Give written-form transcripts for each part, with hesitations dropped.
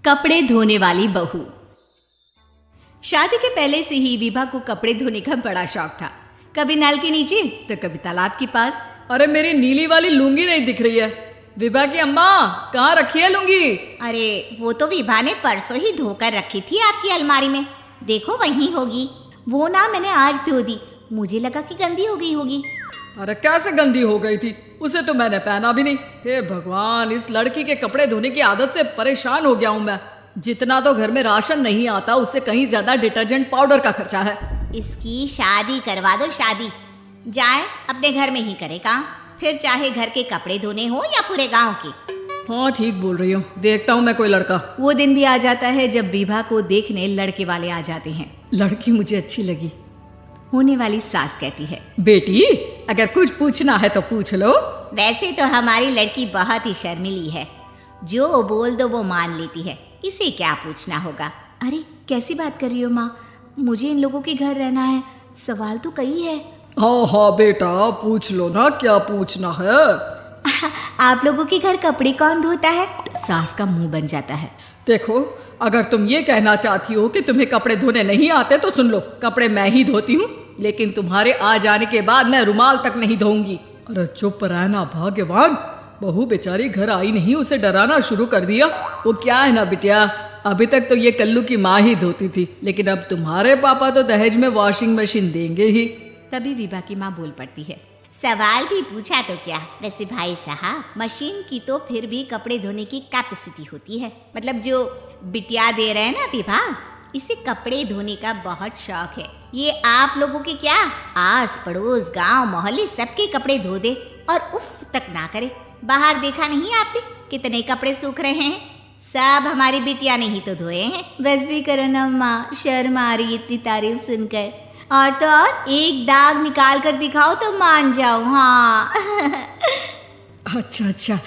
कपड़े धोने वाली बहू। शादी के पहले से ही विभा को कपड़े धोने का बड़ा शौक था। कभी नल के नीचे तो कभी तालाब के पास। अरे मेरी नीली वाली लुंगी नहीं दिख रही है। विभा की अम्मा कहाँ रखी है लुंगी? अरे वो तो विभा ने परसों ही धोकर रखी थी आपकी अलमारी में, देखो वहीं होगी। वो ना मैंने आज धो दी, मुझे लगा कि गंदी हो गई होगी। अरे कैसे गंदी हो गई थी, उसे तो मैंने पहना भी नहीं। हे भगवान, इस लड़की के कपड़े धोने की आदत से परेशान हो गया हूँ मैं। जितना तो घर में राशन नहीं आता उससे कहीं ज्यादा डिटर्जेंट पाउडर का खर्चा है। इसकी शादी करवा दो, शादी जाए अपने घर में ही करे काम, फिर चाहे घर के कपड़े धोने हो या पूरे गांव के। हाँ ठीक बोल रही हूँ, देखता हूँ मैं कोई लड़का। वो दिन भी आ जाता है जब विभा को देखने लड़के वाले आ जाते हैं। लड़की मुझे अच्छी लगी। होने वाली सास कहती है, बेटी अगर कुछ पूछना है तो पूछ लो। वैसे तो हमारी लड़की बहुत ही शर्मीली है, जो बोल दो वो मान लेती है, इसे क्या पूछना होगा। अरे कैसी बात कर रही हो माँ, मुझे इन लोगों के घर रहना है, सवाल तो कई है। हाँ हाँ बेटा पूछ लो ना, क्या पूछना है। आप लोगों के घर कपड़े कौन धोता है? सास का मुंह बन जाता है। देखो अगर तुम ये कहना चाहती हो कि तुम्हें कपड़े धोने नहीं आते तो सुन लो, कपड़े मैं ही धोती हूँ, लेकिन तुम्हारे आ जाने के बाद मैं रुमाल तक नहीं धोऊंगी। अरे चुप रहना भाग्यवान, बहू बेचारी घर आई नहीं, उसे डराना शुरू कर दिया। वो क्या है ना बिटिया, अभी तक तो ये कल्लू की माँ ही धोती थी, लेकिन अब तुम्हारे पापा तो दहेज में वॉशिंग मशीन देंगे ही। तभी विभा की माँ बोल पड़ती है, सवाल भी पूछा तो क्या। वैसे भाई साहब, मशीन की तो फिर भी कपड़े धोने की कैपेसिटी होती है। मतलब जो बिटिया दे रहे हैं ना विभा, इसे कपड़े धोने का बहुत शौक है। ये आप लोगों के क्या आस पड़ोस गांव मोहल्ले सबके कपड़े धो दे और उफ तक ना करे। बाहर देखा नहीं आपने कितने कपड़े सूख रहे हैं, सब हमारी बिटिया ने ही तो धोए हैं। बस भी करो ना माँ, शर्म आ रही इतनी तारीफ सुनकर। और तो और एक दाग निकाल कर दिखाओ तो मान जाओ। हाँ अच्छा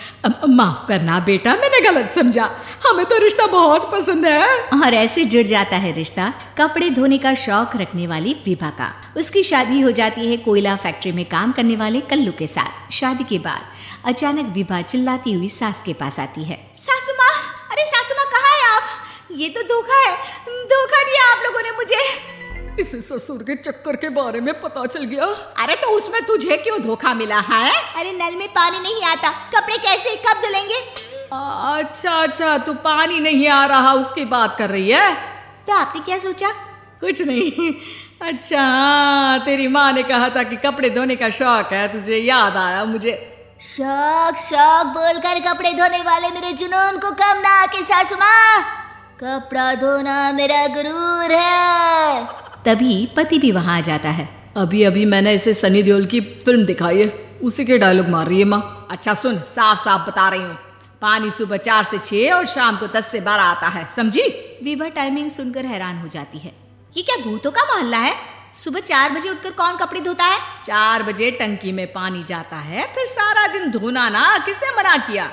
माफ करना बेटा, मैंने गलत समझा, हमें तो रिश्ता बहुत पसंद है। और ऐसे जुड़ जाता है रिश्ता कपड़े धोने का शौक रखने वाली विभा का। उसकी शादी हो जाती है कोयला फैक्ट्री में काम करने वाले कल्लू के साथ। शादी के बाद अचानक विभा चिल्लाती हुई सास के पास आती है, सासू माँ, अरे सासू माँ कहाँ है आप? ये तो धोखा है, धोखा दिया आप लोगों ने मुझे। इसे ससुर के चक्कर के बारे में पता चल गया। अरे तो उसमें तुझे क्यों धोखा मिला है? अरे नल में पानी नहीं आता, कपड़े कैसे कब धुलेंगे? अच्छा तू पानी नहीं आ रहा उसकी बात कर रही है। तो आपने क्या सोचा? कुछ नहीं। अच्छा तेरी माँ ने कहा था कि कपड़े धोने का शौक है तुझे, याद आया मुझे। शौक बोलकर कपड़े धोने वाले मेरे जुनून को कम ना आके सासू माँ, कपड़ा धोना मेरा गुरूर है। तभी पति भी वहां आ जाता है। अभी मैंने इसे सनी देओल की फिल्म दिखाई है, उसी के डायलॉग मार रही है माँ। अच्छा सुन, साफ साफ बता रही हूँ, पानी सुबह 4 से 6 और शाम को 10 से 12 आता है, समझी? विभा टाइमिंग सुनकर हैरान हो जाती है। ये क्या भूतों का मोहल्ला है? सुबह 4 बजे उठकर कौन कपड़े धोता है? 4 बजे टंकी में पानी जाता है, फिर सारा दिन धोना ना, किसने मना किया?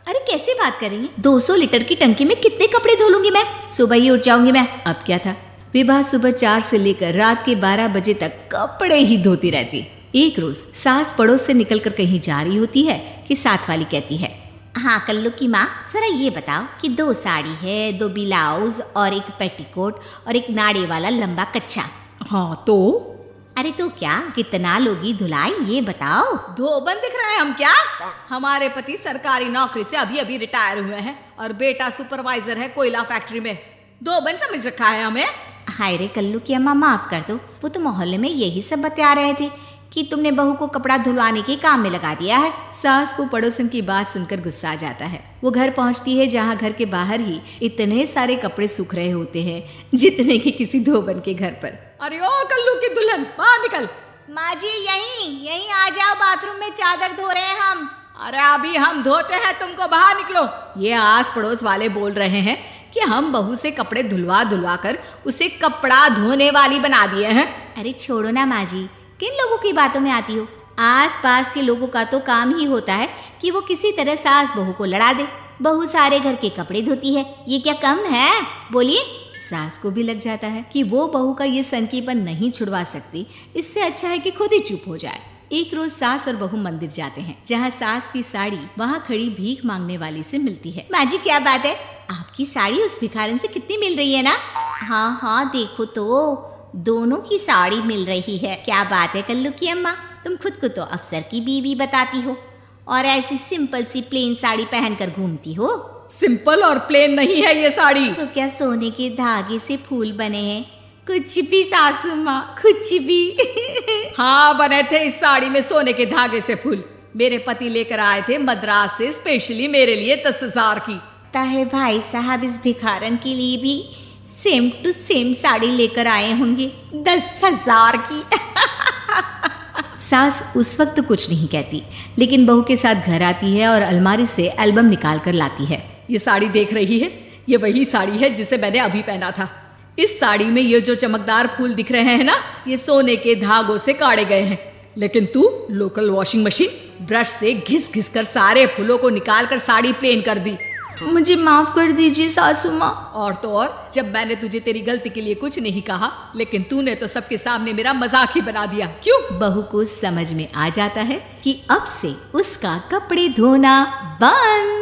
अरे कैसे बात कर रही है, 200 लीटर की टंकी में कितने कपड़े धो लूंगी मैं, सुबह ही उठ जाऊंगी मैं। अब क्या था, विभा सुबह 4 से लेकर रात के 12 बजे तक कपड़े ही धोती रहती। एक रोज सास पड़ोस से निकलकर कहीं जा रही होती है कि साथ वाली कहती है, हाँ कल्लू की माँ, जरा ये बताओ कि 2 साड़ी है, 2 ब्लाउज और एक पेटीकोट और एक नाड़े वाला लंबा कच्छा। हाँ तो? अरे तो क्या, कितना लोगी धुलाई ये बताओ। धोबन दिख रहे हैं हम क्या? हमारे पति सरकारी नौकरी से अभी रिटायर हुए हैं और बेटा सुपरवाइजर है कोयला फैक्ट्री में। धोबन समझ रखा है हमें। हाय रे कल्लू की अम्मा, माफ कर दो, वो तो मोहल्ले में यही सब बता रहे थे कि तुमने बहू को कपड़ा धुलवाने के काम में लगा दिया है। सास को पड़ोसन की बात सुनकर गुस्सा आ जाता है। वो घर पहुंचती है जहां घर के बाहर ही इतने सारे कपड़े सूख रहे होते हैं जितने कि किसी धोबन के घर पर। अरे ओ कल्लू की दुल्हन, बाहर निकल। माँ जी यहीं आ जाओ, बाथरूम में चादर धो रहे हैं हम। अरे अभी हम धोते हैं, तुमको बाहर निकलो। ये आस पड़ोस वाले बोल रहे हैं कि हम बहू से कपड़े धुलवा कर उसे कपड़ा धोने वाली बना दिए हैं। अरे छोड़ो ना माँ जी, किन लोगों की बातों में आती हो? आस पास के लोगों का तो काम ही होता है कि वो किसी तरह सास बहू को लड़ा दे। बहू सारे घर के कपड़े धोती है, ये क्या कम है? बोलिए। सास को भी लग जाता है कि वो बहू का ये सनकीपन नहीं छुड़वा सकती, इससे अच्छा है कि खुद ही चुप हो जाए। एक रोज सास और बहू मंदिर जाते हैं, जहाँ सास की साड़ी वहाँ खड़ी भीख मांगने वाली से मिलती है। माँ जी क्या बात है, आपकी साड़ी उस भिखारन से कितनी मिल रही है ना? हाँ हाँ देखो तो दोनों की साड़ी मिल रही है। क्या बात है कल्लू की अम्मा, तुम खुद को तो अफसर की बीवी बताती हो और ऐसी सिंपल सी प्लेन साड़ी पहनकर घूमती हो। सिंपल और प्लेन नहीं है ये साड़ी। तो क्या सोने के धागे से फूल बने हैं? कुछ भी सासू माँ, कुछ भी। हाँ बने थे इस साड़ी में सोने के धागे से फूल। मेरे पति लेकर आए थे मद्रास से स्पेशली मेरे लिए 10,000 की। ताहे भाई साहब इस भिखारन के लिए भी सेम टू सेम साड़ी लेकर आए होंगे 10,000 की। सास उस वक्त कुछ नहीं कहती, लेकिन बहू के साथ घर आती है और अलमारी से एल्बम निकाल कर लाती है। ये साड़ी देख रही है, ये वही साड़ी है जिसे मैंने अभी पहना था। इस साड़ी में ये जो चमकदार फूल दिख रहे हैं ना, ये सोने के धागों से काढ़े गए हैं। लेकिन तू लोकल वॉशिंग मशीन ब्रश से घिस घिस कर सारे फूलों को निकाल कर साड़ी प्लेन कर दी। मुझे माफ कर दीजिए सासू माँ। और तो और, जब मैंने तुझे तेरी गलती के लिए कुछ नहीं कहा, लेकिन तूने तो सबके सामने मेरा मजाक ही बना दिया। क्यों? बहू को समझ में आ जाता है कि अब से उसका कपड़े धोना बंद।